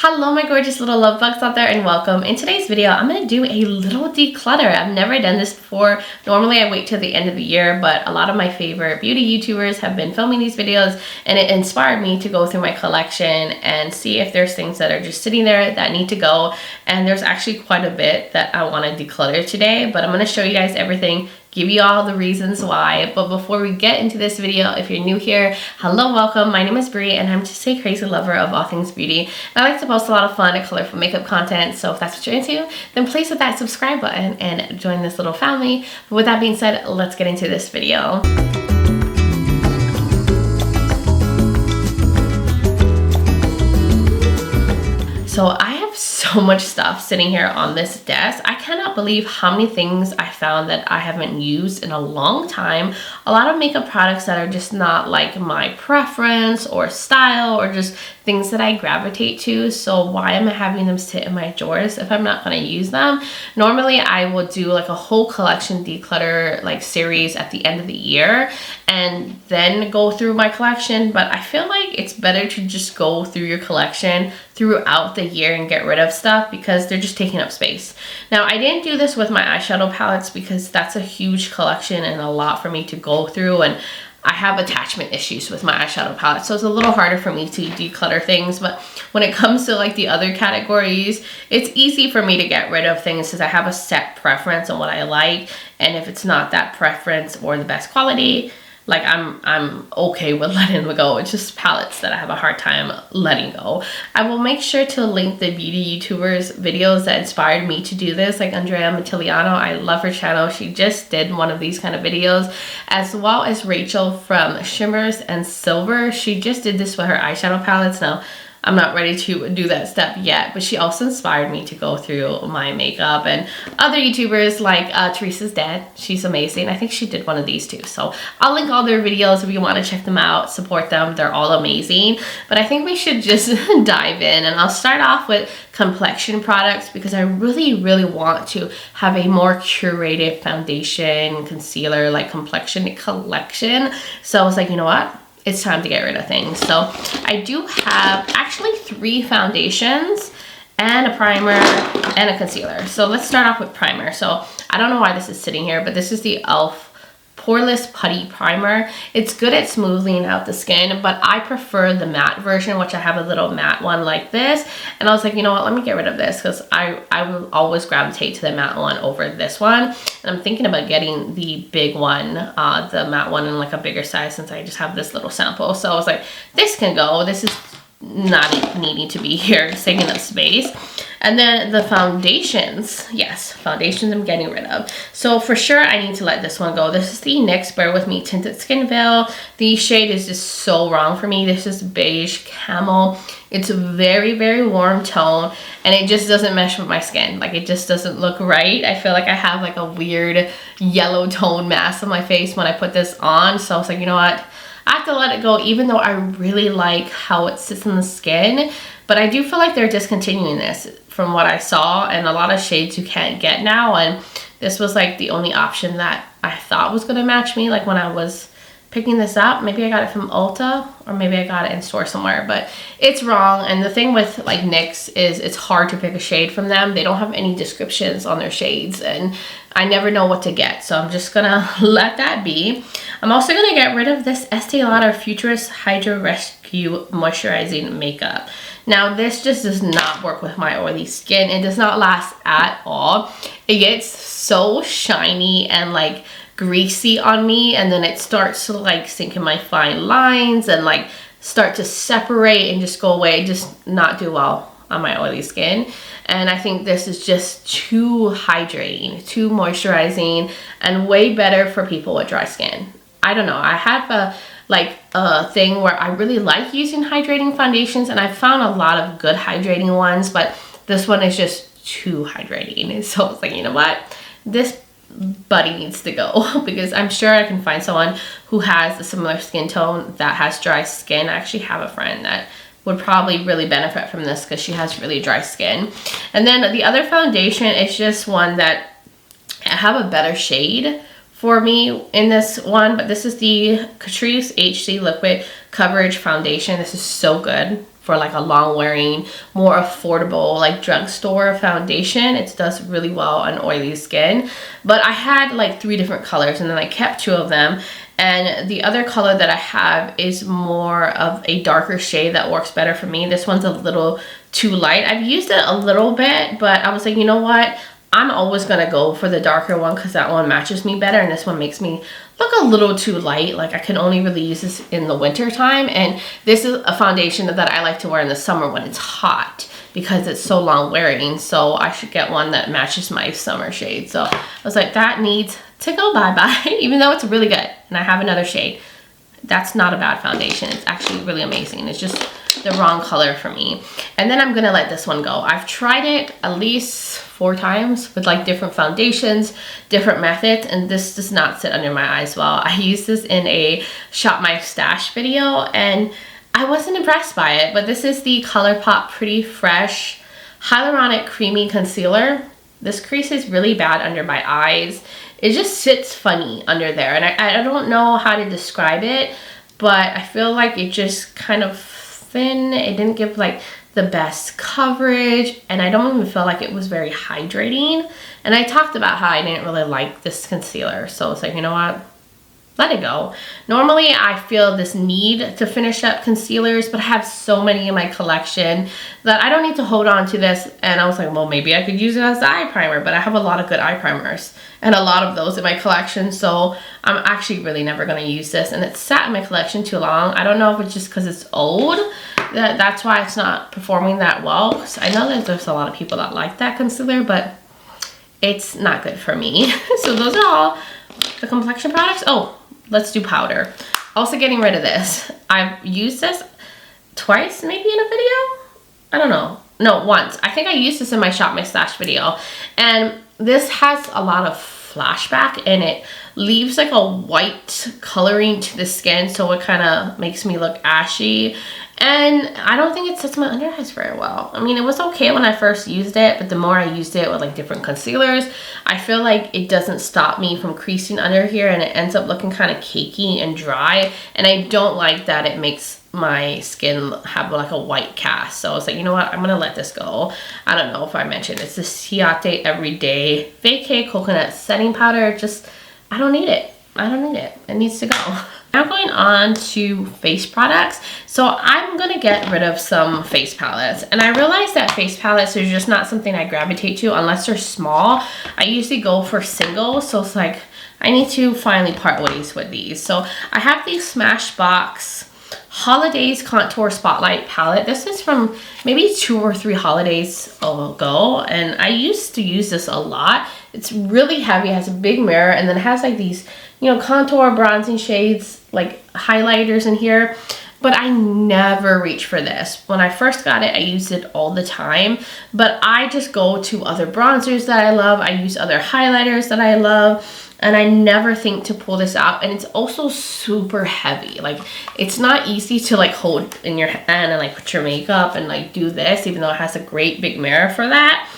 Hello my gorgeous little love bugs out there, and welcome. In today's video I'm going to do a little declutter. I've never done this before. Normally I wait till the end of the year, but a lot of my favorite beauty YouTubers have been filming these videos and it inspired me to go through my collection and see if there's things that are just sitting there that need to go. And there's actually quite a bit that I want to declutter today, but I'm going to show you guys everything, give you all the reasons why. But before we get into this video, if you're new here, hello, welcome. My name is Brie and I'm just a crazy lover of all things beauty. And I like to post a lot of fun and colorful makeup content, so if that's what you're into, then please hit that subscribe button and join this little family. But with that being said, let's get into this video. So I have so much stuff sitting here on this desk. I cannot believe how many things I found that I haven't used in a long time. A lot of makeup products that are just not like my preference or style, or just things that I gravitate to. So why am I having them sit in my drawers if I'm not going to use them? Normally I will do like a whole collection declutter like series at the end of the year and then go through my collection, but I feel like it's better to just go through your collection throughout the year and get rid of stuff because they're just taking up space. Now I didn't do this with my eyeshadow palettes because that's a huge collection and a lot for me to go through, and I have attachment issues with my eyeshadow palette, so it's a little harder for me to declutter things. But when it comes to like the other categories, it's easy for me to get rid of things because I have a set preference on what I like, and if it's not that preference or the best quality, like I'm okay with letting them go. It's just palettes that I have a hard time letting go. I will make sure to link the beauty YouTubers videos that inspired me to do this, like Andrea Mattiliano. I love her channel. She just did one of these kind of videos, as well as Rachel from Shimmers and Silver. She just did this with her eyeshadow palettes. Now I'm not ready to do that step yet, but she also inspired me to go through my makeup. And other YouTubers like Teresa's Dead, she's amazing. I think she did one of these too. So I'll link all their videos if you want to check them out, support them. They're all amazing. But I think we should just dive in, and I'll start off with complexion products because I really want to have a more curated foundation, concealer, like complexion collection. So I was like, you know what? It's time to get rid of things. So I do have actually 3 foundations and a primer and a concealer. So let's start off with primer. So I don't know why this is sitting here, but this is the e.l.f. Poreless Putty Primer. It's good at smoothing out the skin, but I prefer the matte version, which I have a little matte one like this. And I was like, you know what, let me get rid of this because I will always gravitate to the matte one over this one. And I'm thinking about getting the big one, the matte one in like a bigger size, since I just have this little sample. So I was like, this can go. This is not needing to be here, it's taking up space. And then the foundations, yes, foundations I'm getting rid of. So for sure I need to let this one go. This is the NYX Bear With Me Tinted Skin Veil. The shade is just so wrong for me. This is beige camel. It's a very warm tone, and it just doesn't mesh with my skin. Like, it just doesn't look right. I feel like I have like a weird yellow tone mask on my face when I put this on. So I was like, you know what, I have to let it go, even though I really like how it sits in the skin. But I do feel like they're discontinuing this from what I saw, and a lot of shades you can't get now. And this was like the only option that I thought was going to match me. Like when I was picking this up, maybe I got it from Ulta or maybe I got it in store somewhere, but it's wrong. And the thing with like NYX is it's hard to pick a shade from them. They don't have any descriptions on their shades, and I never know what to get. So I'm just gonna let that be. I'm also gonna get rid of this Estee Lauder Futurist Hydra Rescue Moisturizing Makeup. Now this just does not work with my oily skin. It does not last at all. It gets so shiny and like greasy on me, and then it starts to like sink in my fine lines and like start to separate and just go away. Just not do well on my oily skin. And I think this is just too hydrating, too moisturizing, and way better for people with dry skin. I don't know, I have a thing where I really like using hydrating foundations, and I've found a lot of good hydrating ones, but this one is just too hydrating. So it's like, you know what, this buddy needs to go because I'm sure I can find someone who has a similar skin tone that has dry skin. I actually have a friend that would probably really benefit from this because she has really dry skin. And then the other foundation is just one that I have a better shade for me in this one, but this is the Catrice HD Liquid Coverage Foundation. This is so good for like a long wearing, more affordable like drugstore foundation. It does really well on oily skin. But I had like 3 different colors and then I kept 2 of them. And the other color that I have is more of a darker shade that works better for me. This one's a little too light. I've used it a little bit, but I was like, you know what? I'm always gonna go for the darker one because that one matches me better, and this one makes me look a little too light. Like I can only really use this in the winter time, and this is a foundation that I like to wear in the summer when it's hot because it's so long wearing. So I should get one that matches my summer shade. So I was like, that needs to go bye-bye, even though it's really good. And I have another shade. That's not a bad foundation. It's actually really amazing. It's just the wrong color for me. And then I'm gonna let this one go. I've tried it at least 4 times with like different foundations, different methods, and this does not sit under my eyes well. I used this in a Shop My Stash video and I wasn't impressed by it, but this is the ColourPop Pretty Fresh Hyaluronic Creamy Concealer. This crease is really bad under my eyes. It just sits funny under there, and I don't know how to describe it, but I feel like it just kind of thin. It didn't give like the best coverage, and I don't even feel like it was very hydrating. And I talked about how I didn't really like this concealer, so it's like, you know what? Let it go. Normally I feel this need to finish up concealers, but I have so many in my collection that I don't need to hold on to this. And I was like, well, maybe I could use it as the eye primer, but I have a lot of good eye primers and a lot of those in my collection. So I'm actually really never gonna use this, and it's sat in my collection too long. I don't know if it's just because it's old, that's why it's not performing that well. 'Cause I know that there's a lot of people that like that concealer, but it's not good for me. So those are all the complexion products. Oh, let's do powder. Also getting rid of this. I've used this twice maybe in a video. I don't know. No, once. I think I used this in my Shop My Stash video. And this has a lot of flashback and it leaves like a white coloring to the skin, so it kind of makes me look ashy. And I don't think it sets my under eyes very well. I mean, it was okay when I first used it, but the more I used it with like different concealers, I feel like it doesn't stop me from creasing under here, and it ends up looking kind of cakey and dry. And I don't like that it makes my skin have like a white cast. So I was like, you know what? I'm gonna let this go. I don't know if I mentioned it's the Ciate Everyday Vacay Coconut Setting Powder. Just, I don't need it. I don't need it. It needs to go. Now going on to face products. So I'm gonna get rid of some face palettes, and I realized that face palettes are just not something I gravitate to unless they're small. I usually go for singles, so it's like I need to finally part ways with these. So I have the Smashbox Holidays Contour Spotlight palette. This is from maybe 2 or 3 holidays ago, and I used to use this a lot. It's really heavy, it has a big mirror, and then it has like these, you know, contour bronzing shades, like highlighters in here, but I never reach for this. When I first got it, I used it all the time, but I just go to other bronzers that I love. I use other highlighters that I love, and I never think to pull this out. And it's also super heavy. Like, it's not easy to like hold in your hand and like put your makeup and like do this, even though it has a great big mirror for that.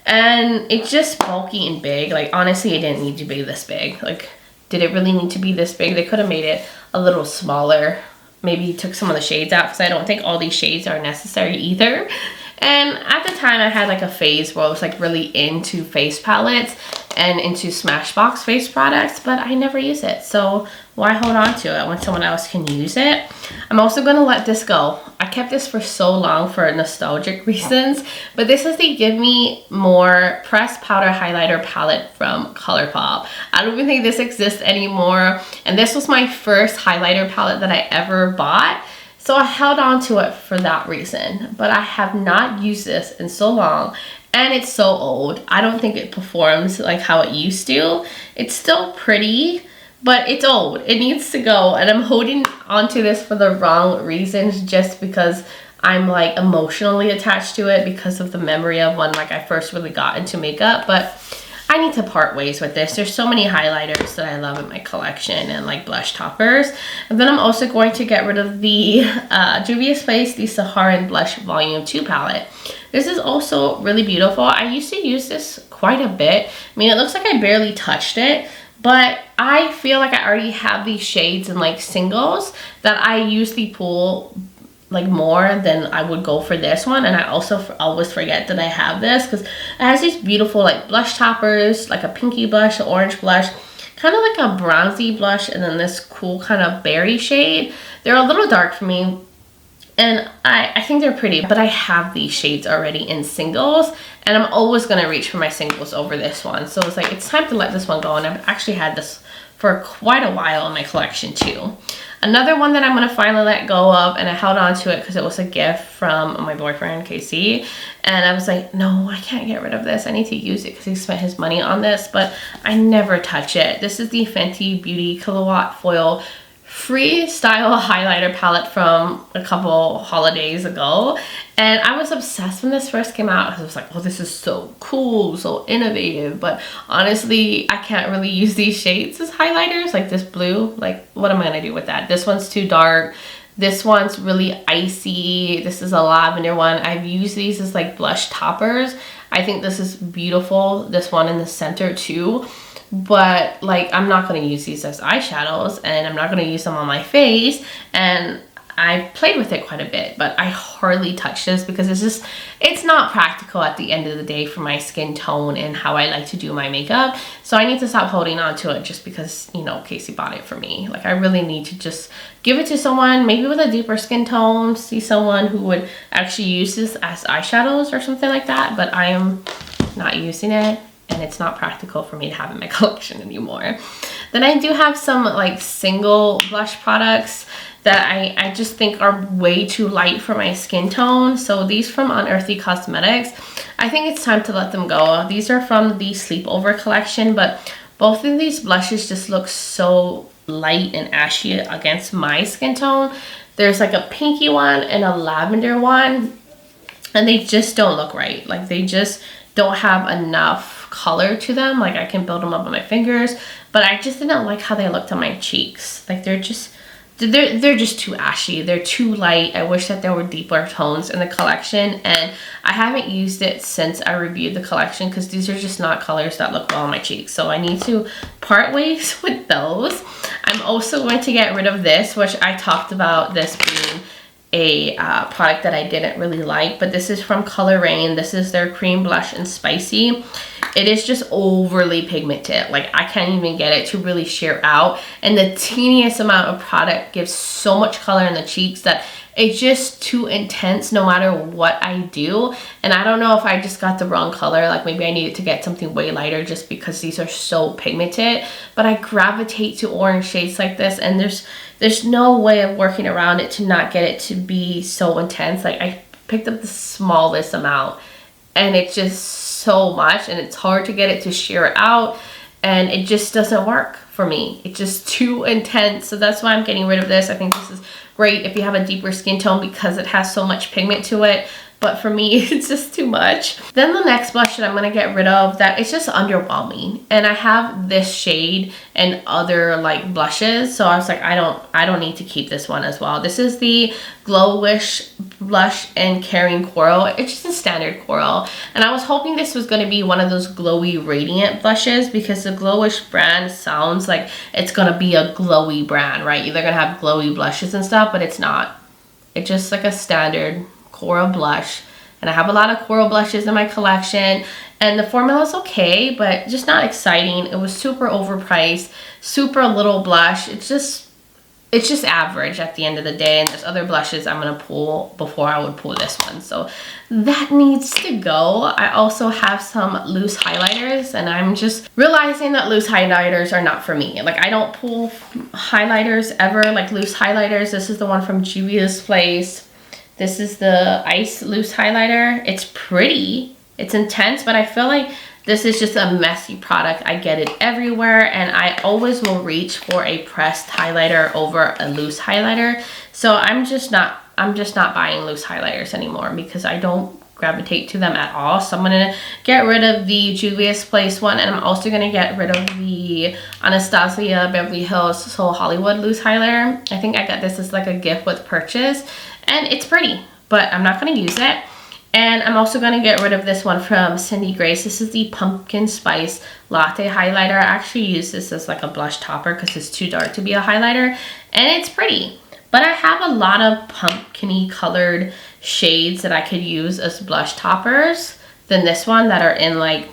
And it's just bulky and big. Like, honestly, it didn't need to be this big. Like, did it really need to be this big? They could have made it a little smaller. Maybe took some of the shades out, because I don't think all these shades are necessary either. And at the time I had like a phase where I was like really into face palettes and into Smashbox face products, but I never use it. So why hold on to it when someone else can use it? I'm also gonna let this go. I kept this for so long for nostalgic reasons, but this is the Give Me More Pressed Powder Highlighter Palette from ColourPop. I don't even think this exists anymore. And this was my first highlighter palette that I ever bought. So I held on to it for that reason, but I have not used this in so long, and it's so old. I don't think it performs like how it used to. It's still pretty, but it's old. It needs to go, and I'm holding onto this for the wrong reasons, just because I'm like emotionally attached to it because of the memory of when like I first really got into makeup. But I need to part ways with this. There's so many highlighters that I love in my collection, and like blush toppers. And then I'm also going to get rid of the Juvia's Place, the Saharan Blush Volume 2 palette. This is also really beautiful. I used to use this quite a bit. I mean, it looks like I barely touched it, but I feel like I already have these shades in like singles that I usually pull like more, then I would go for this one. And I also always forget that I have this because it has these beautiful like blush toppers, like a pinky blush, an orange blush, kind of like a bronzy blush, and then this cool kind of berry shade. They're a little dark for me, and I think they're pretty, but I have these shades already in singles, and I'm always going to reach for my singles over this one. So it's like, it's time to let this one go, and I've actually had this for quite a while in my collection too. Another one that I'm going to finally let go of, and I held on to it because it was a gift from my boyfriend, Casey, and I was like, no, I can't get rid of this. I need to use it because he spent his money on this, but I never touch it. This is the Fenty Beauty Kilowatt Foil Freestyle highlighter palette from a couple holidays ago, and I was obsessed when this first came out. I was like, oh, this is so cool, so innovative, but honestly I can't really use these shades as highlighters. Like this blue, like what am I gonna do with that? This one's too dark. This one's really icy. This is a lavender one. I've used these as like blush toppers. I think this is beautiful, this one in the center too, but like I'm not going to use these as eyeshadows, and I'm not going to use them on my face. And I've played with it quite a bit, but I hardly touch this because it's not practical at the end of the day for my skin tone and how I like to do my makeup. So I need to stop holding on to it just because, you know, Casey bought it for me. Like I really need to just give it to someone, maybe with a deeper skin tone, see someone who would actually use this as eyeshadows or something like that, but I am not using it, and it's not practical for me to have in my collection anymore. Then I do have some like single blush products that I just think are way too light for my skin tone. So these from Unearthly Cosmetics, I think it's time to let them go. These are from the Sleepover collection, but both of these blushes just look so light and ashy against my skin tone. There's like a pinky one and a lavender one, and they just don't look right. Like they just don't have enough color to them. Like I can build them up on my fingers, but I just didn't like how they looked on my cheeks. Like they're just too ashy. They're too light. I wish that there were deeper tones in the collection, and I haven't used it since I reviewed the collection because these are just not colors that look well on my cheeks. So I need to part ways with those. I'm also going to get rid of this, which I talked about this being a product that I didn't really like, but this is from Color Rain. This is their cream blush in Spicy. It is just overly pigmented. Like I can't even get it to really sheer out, and the teeniest amount of product gives so much color in the cheeks that it's just too intense no matter what I do. And I don't know if I just got the wrong color, like maybe I needed to get something way lighter just because these are so pigmented, but I gravitate to orange shades like this, and there's no way of working around it to not get it to be so intense. Like I picked up the smallest amount, and it's just so much, and it's hard to get it to sheer out, and it just doesn't work for me. It's just too intense. So that's why I'm getting rid of this. I think this is great if you have a deeper skin tone because it has so much pigment to it, but for me it's just too much. Then the next blush that I'm going to get rid of, that it's just underwhelming, and I have this shade and other like blushes, so I was like, I don't need to keep this one as well. This is the Glow Wish blush in Caring Coral. It's just a standard coral, and I was hoping this was going to be one of those glowy radiant blushes because the Glow Wish brand sounds like it's going to be a glowy brand, right? They're going to have glowy blushes and stuff, but it's not. It's just like a standard coral blush, and I have a lot of coral blushes in my collection, and the formula is okay, but just not exciting. It was super overpriced, super little blush. It's just average at the end of the day, and there's other blushes I'm gonna pull before I would pull this one, so that needs to go. I also have some loose highlighters, and I'm just realizing that loose highlighters are not for me. Like I don't pull highlighters ever, like loose highlighters. This is the one from Juvia's Place. This is the Ice Loose Highlighter. It's pretty, it's intense, but I feel like this is just a messy product. I get it everywhere, and I always will reach for a pressed highlighter over a loose highlighter. So I'm just not buying loose highlighters anymore because I don't gravitate to them at all. So I'm gonna get rid of the Juvia's Place one, and I'm also gonna get rid of the Anastasia Beverly Hills Soul Hollywood loose highlighter. I think I got this as like a gift with purchase, and it's pretty, but I'm not gonna use it. And I'm also gonna get rid of this one from Cindy Grace. This is the Pumpkin Spice Latte Highlighter. I actually use this as like a blush topper because it's too dark to be a highlighter, and it's pretty, But I have a lot of pumpkin-y colored shades that I could use as blush toppers than this one that are in like,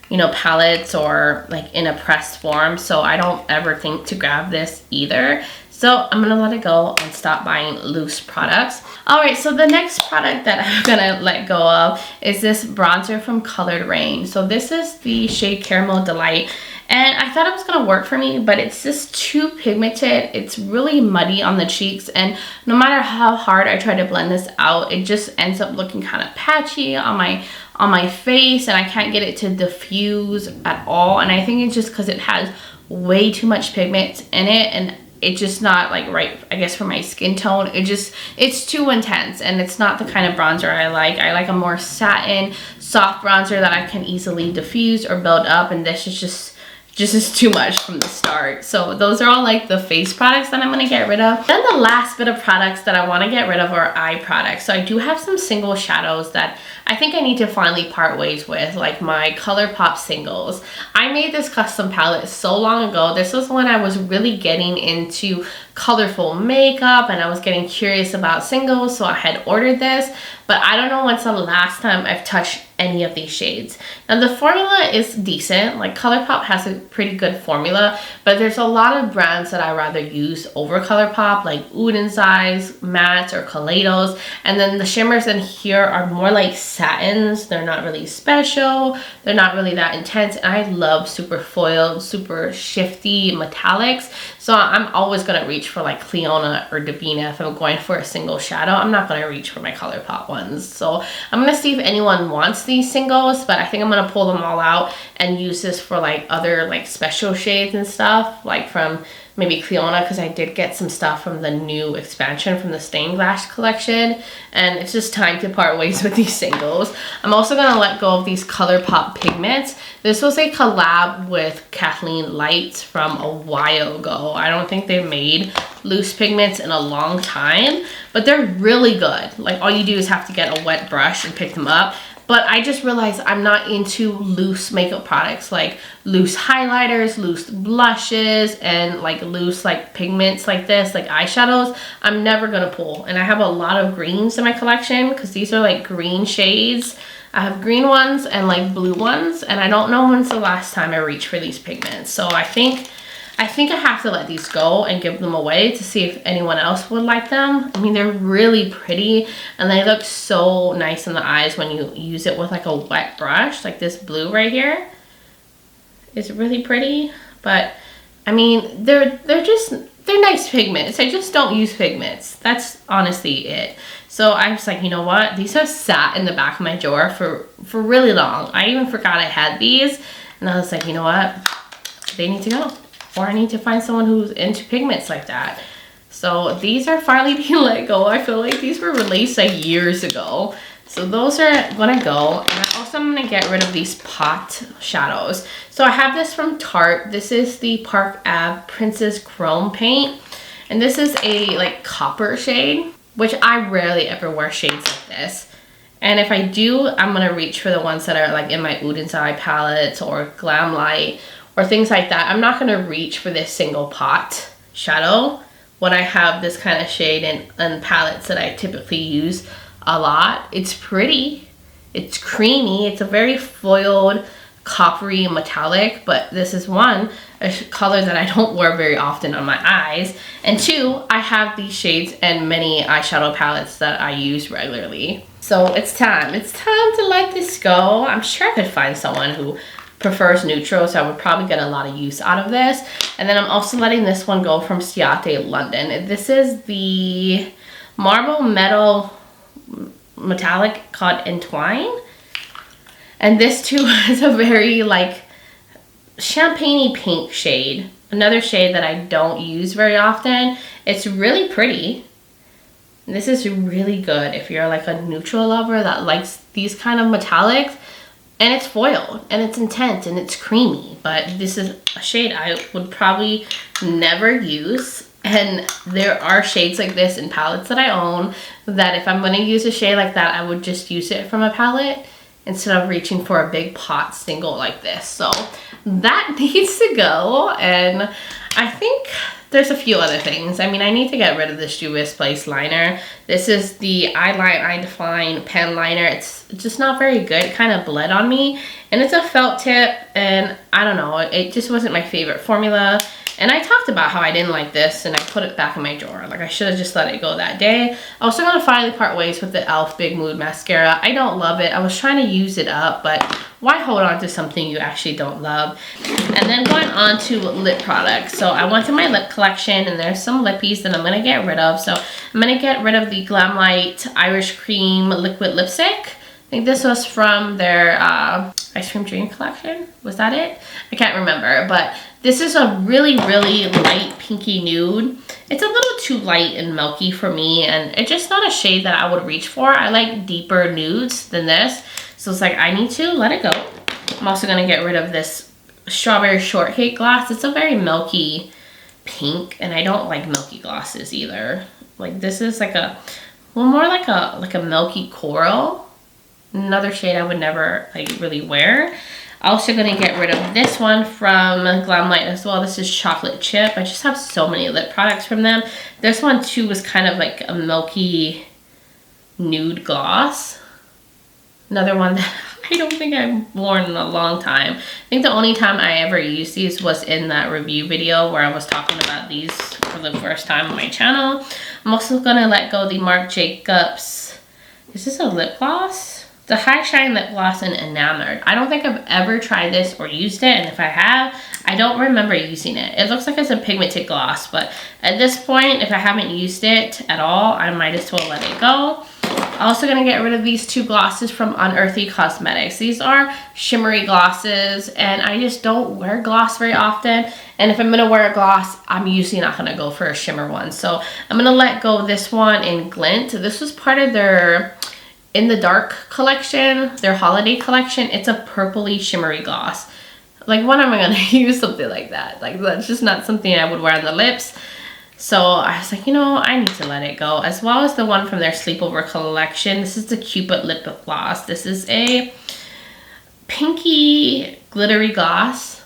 you know, palettes or like in a pressed form. So I don't ever think to grab this either. So I'm gonna let it go and stop buying loose products. All right, so the next product that I'm gonna let go of is this bronzer from Colored Rain. So this is the shade Caramel Delight. And I thought it was gonna work for me, but it's just too pigmented. It's really muddy on the cheeks, and no matter how hard I try to blend this out, it just ends up looking kind of patchy on my face, and I can't get it to diffuse at all. And I think it's just because it has way too much pigment in it, and it's just not like right, I guess, for my skin tone. It's too intense, and it's not the kind of bronzer I like. I like a more satin, soft bronzer that I can easily diffuse or build up, and this is just is too much from the start. So those are all like the face products that I'm going to get rid of. Then the last bit of products that I want to get rid of are eye products. So I do have some single shadows that I think I need to finally part ways with, like my ColourPop singles. I made this custom palette so long ago. This was when I was really getting into colorful makeup and I was getting curious about singles, so I had ordered this, but I don't know when's the last time I've touched any of these shades. Now the formula is decent, like ColourPop has a pretty good formula, but there's a lot of brands that I rather use over ColourPop, like Oud & Zai's, Mattes, or Kaleidos, and then the shimmers in here are more like satins. They're not really special, they're not really that intense, and I love super foiled, super shifty metallics, so I'm always gonna reach for like Clionadh or Davina. If I'm going for a single shadow, I'm not gonna reach for my ColourPop ones. So I'm gonna see if anyone wants these singles, but I think I'm gonna pull them all out and use this for like other like special shades and stuff, like from maybe Clionadh, because I did get some stuff from the new expansion from the stained glass collection, and it's just time to part ways with these singles. I'm also gonna let go of these ColourPop pigments. This was a collab with Kathleen Lights from a while ago. I don't think they've made loose pigments in a long time, but they're really good. Like all you do is have to get a wet brush and pick them up. But I just realized I'm not into loose makeup products, like loose highlighters, loose blushes, and like loose like pigments like this, like eyeshadows. I'm never gonna pull. And I have a lot of greens in my collection because these are like green shades. I have green ones and like blue ones, and I don't know when's the last time I reached for these pigments. So I think I have to let these go and give them away to see if anyone else would like them. I mean, they're really pretty and they look so nice in the eyes when you use it with like a wet brush, like this blue right here. It's really pretty, but I mean, they're nice pigments. I just don't use pigments. That's honestly it. So I was like, you know what? These have sat in the back of my drawer for really long. I even forgot I had these, and I was like, you know what? They need to go. Or I need to find someone who's into pigments like that. So these are finally being let go. I feel like these were released like years ago. So those are gonna go. And I also am gonna get rid of these pot shadows. So I have this from Tarte. This is the Park Ave Princess Chrome paint. And this is a like copper shade, which I rarely ever wear shades like this. And if I do, I'm gonna reach for the ones that are like in my Oud & Zai palettes or Glam Light or things like that. I'm not gonna reach for this single pot shadow when I have this kind of shade in palettes that I typically use a lot. It's pretty, it's creamy, it's a very foiled, coppery metallic, but this is one, a color that I don't wear very often on my eyes, and two, I have these shades in many eyeshadow palettes that I use regularly. So it's time to let this go. I'm sure I could find someone who prefers neutral, so I would probably get a lot of use out of this. And then I'm also letting this one go from Ciate London. This is the Marble Metal Metallic called Entwine. And this too is a very like champagne-y pink shade. Another shade that I don't use very often. It's really pretty. This is really good if you're like a neutral lover that likes these kind of metallics. And it's foiled, and it's intense, and it's creamy. But this is a shade I would probably never use. And there are shades like this in palettes that I own that if I'm going to use a shade like that, I would just use it from a palette instead of reaching for a big pot single like this. So that needs to go. And I think there's a few other things. I mean, I need to get rid of this Juvia's Place liner. This is the I Define pen liner. It's just not very good. It kind of bled on me. And it's a felt tip, and I don't know, it just wasn't my favorite formula. And I talked about how I didn't like this, and I put it back in my drawer. Like, I should have just let it go that day. I also gonna finally part ways with the e.l.f. Big Mood Mascara. I don't love it. I was trying to use it up, but why hold on to something you actually don't love? And then going on to lip products. So I went to my lip collection, and there's some lippies that I'm gonna get rid of. So I'm gonna get rid of the Glamlite Irish Cream Liquid Lipstick. I think this was from their Ice Cream Dream collection. Was that it? I can't remember, but this is a really, really light pinky nude. It's a little too light and milky for me, and it's just not a shade that I would reach for. I like deeper nudes than this, so it's like I need to let it go. I'm also gonna get rid of this Strawberry Shortcake gloss. It's a very milky pink, and I don't like milky glosses either. Like, this is like a, well, more like a milky coral. Another shade I would never like really wear. Also gonna get rid of this one from Glamlite as well. This is Chocolate Chip. I just have so many lip products from them. This one too was kind of like a milky nude gloss. Another one that I don't think I've worn in a long time. I think the only time I ever used these was in that review video where I was talking about these for the first time on my channel. I'm also gonna let go the Marc Jacobs, is this a lip gloss? The High Shine Lip Gloss in Enamored. I don't think I've ever tried this or used it, and if I have, I don't remember using it. It looks like it's a pigmented gloss, but at this point, if I haven't used it at all, I might as well let it go. I'm also gonna get rid of these two glosses from Unearthly Cosmetics. These are shimmery glosses, and I just don't wear gloss very often. And if I'm gonna wear a gloss, I'm usually not gonna go for a shimmer one. So I'm gonna let go of this one in Glint. This was part of their In the Dark collection, their holiday collection. It's a purpley shimmery gloss. Like, when am I gonna use something like that? Like, that's just not something I would wear on the lips. So I was like, you know, I need to let it go. As well as the one from their Sleepover collection. This is the Cupid Lip Gloss. This is a pinky glittery gloss.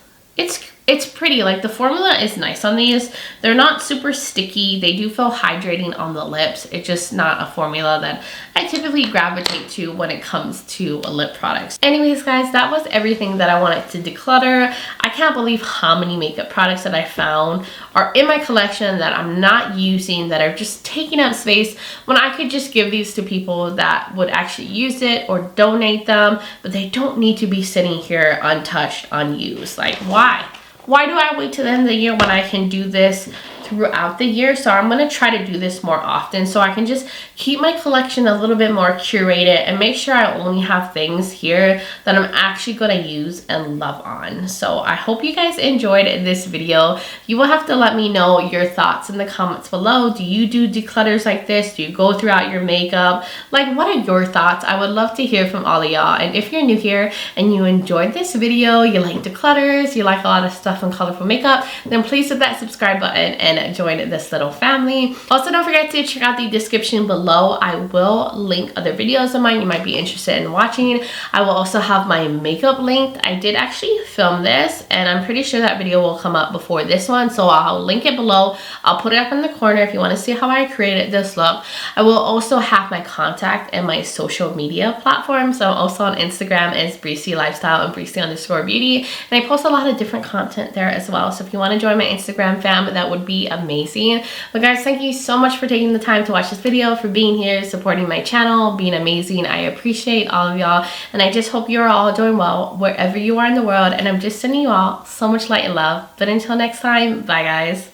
It's pretty. Like, the formula is nice on these. They're not super sticky. They do feel hydrating on the lips. It's just not a formula that I typically gravitate to when it comes to lip products. Anyways, guys, that was everything that I wanted to declutter. I can't believe how many makeup products that I found are in my collection that I'm not using, that are just taking up space, when I could just give these to people that would actually use it or donate them, but they don't need to be sitting here untouched, unused. Like, why? Why do I wait till the end of the year when I can do this throughout the year? So I'm going to try to do this more often so I can just keep my collection a little bit more curated and make sure I only have things here that I'm actually going to use and love on. So I hope you guys enjoyed this video. You will have to let me know your thoughts in the comments below. Do you do declutters like this? Do you go throughout your makeup? Like, what are your thoughts? I would love to hear from all of y'all. And if you're new here and you enjoyed this video, you like declutters, you like a lot of stuff and colorful makeup, then please hit that subscribe button and join this little family. Also, don't forget to check out the description below. I will link other videos of mine you might be interested in watching. I will also have my makeup linked. I did actually film this, and I'm pretty sure that video will come up before this one, so I'll link it below. I'll put it up in the corner if you want to see how I created this look. I will also have my contact and my social media platforms. So I'm also on Instagram as Breezy Lifestyle and Breezy_beauty, and I post a lot of different content there as well. So if you want to join my Instagram fam, that would be amazing. But guys, thank you so much for taking the time to watch this video, for being here, supporting my channel, being amazing. I appreciate all of y'all, and I just hope you're all doing well wherever you are in the world, and I'm just sending you all so much light and love. But until next time, bye guys.